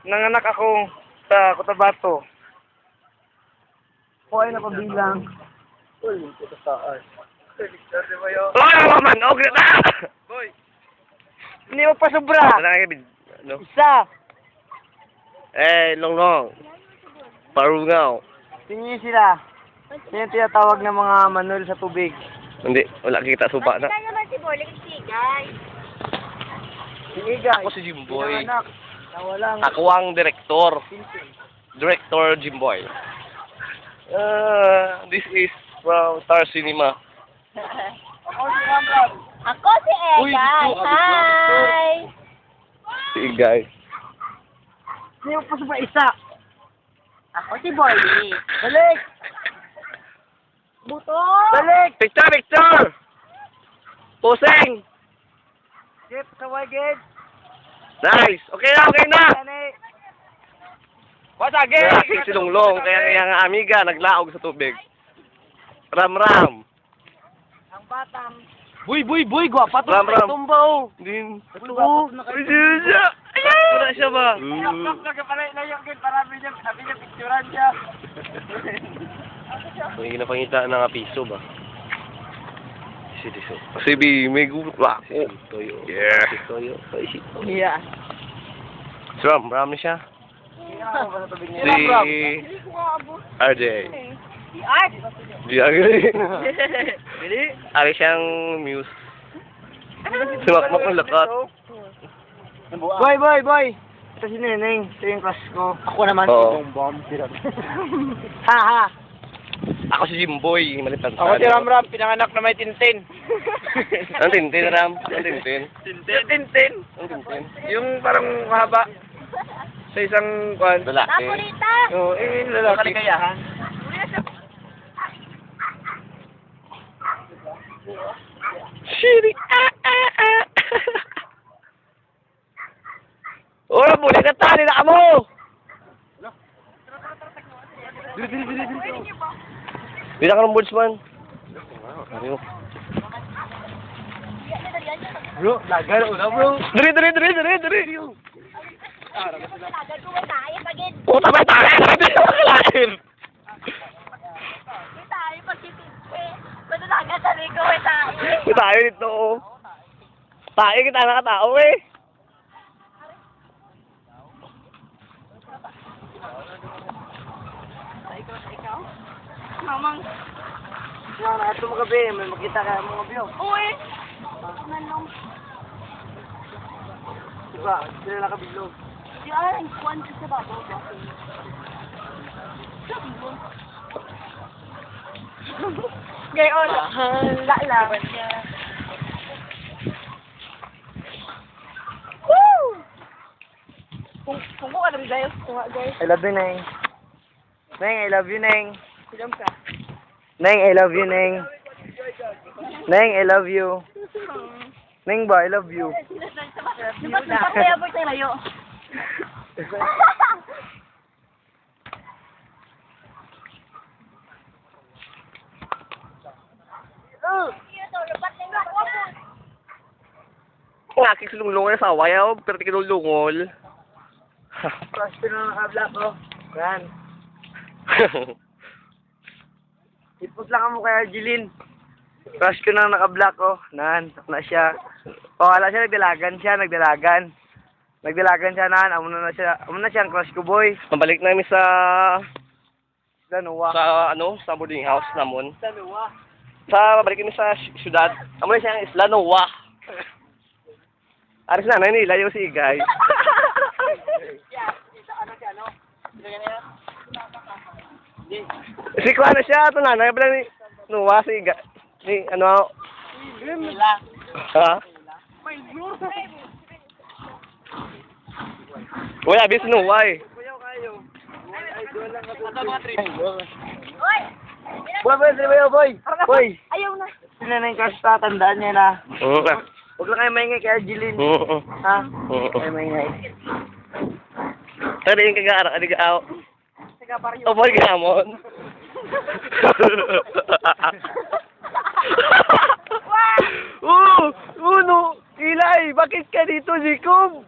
Nanganak ako sa Cotabato. Ako ay napabilang. Uy, ito sa art. Oy, man, okay na! Boy! Hindi mo pa sobra! Ano? Isa! Longlong. Parungaw. Tingin sila. Yan yung tinatawag ng mga manol sa tubig. Hindi, wala kita suba na. Kaya naman si Boy, sigay. Sige guys. Ako si Jimboy. Pinanganak. Nawalang. Ako ang direktor. Director Jimboy. This is from Star Cinema. Ako si Uy, Egay. dito, Hi! See guys. Hindi mo pa sobra isa. Ako si Boy. Balik! Buto! Balik! Picture, picture! Posing! Jeff, saway gid. Nice! Okay na, okay na! Pasage! Kaya si Longlong, kaya kaya nga amiga, naglaog sa tubig. Ram, ram. Ang batang. Buy, gwapa to. Ram, ram. Tumbaw. Din. Oo. Uy, siya! Wala siya ba? Nagpalay na yung gid para sabi niya picturean siya. May ginapangita na nga piso ba? Kasi may gulak. Toyo. Yeah. Toyo. Yeah. So, ram na siya. Si RJ. Si Art. Di agad. Ari siyang muse. Sumakmak ng lakat. Boy! Ito si Neneng. Ito yung crush ko. Ako naman Oo. si Bomb. Ha! Ako si Jimboy, malitan. Ako si Ram, pinanganak na may tintin. Ang tintin, Ram. Ang tintin. Tintin? Ang tintin. Yung parang mahaba. Sa isang kwan. Lalaki. Paborita. Oo, lalaki. Kaligayahan. Shiri. Oh, boleh ka tali na mo. Bila ka ng boardsman. Ariyo. Bro, lagar una bro. Diri. Agad ko tayo pagin. Oh, tayo. Lain. Tayo pagkitipwe. Madalaga sa liko tayo. Tayo dito. Tayo kita nakatao eh. Ikaw? Mamang. Yan, ito mga gabi. May makita ka mga view. Uy! Nanong. Diba? Sila nakabiglog. Yan, kwan ka sa babaw. Gayon. Lala. Woo! Kung ko alam guys, guys. I love you, Neng. Neng, I love you, Neng. Silam ka. Neng, I love you, Neng. Neng, I love you. Neng ba, I love you. Dapat sa kaya po tayo layo. Ang aking sulunglong sa awayaw, pero di kinulungol. Crush ko na naka-black ko. Yan. Ipos lang mo kay Arjeline. Crush ko na naka-black ko. Nan, na siya. O, ala siya, nagdalagan siya, nan. Amo na siya ang crush ko, boy. Pabalik namin sa Danowa. sa boarding house namon. Danowa. Pabalik kami sa syudad. Amo na siya ang Isla Nowa. Aris na nila yung si Igay. Si Kuya na siya, ito nanay, pala ni Noah, si Igay. Ni, ano, ha? Uy, abis si Noah eh. Uy! Boy. Boy. Ayaw na. Sino na yung crush ta, tandaan niya na. Oo. Huwag lang kayo maingay kay Arjeline. Oo. Ha? Oo. Kayo maingay. Pero yung kag-aaral, kag-aaw. Taga baryo. O, boy, gamon. Wow! No. Ilay, bakit ka dito, Jacob?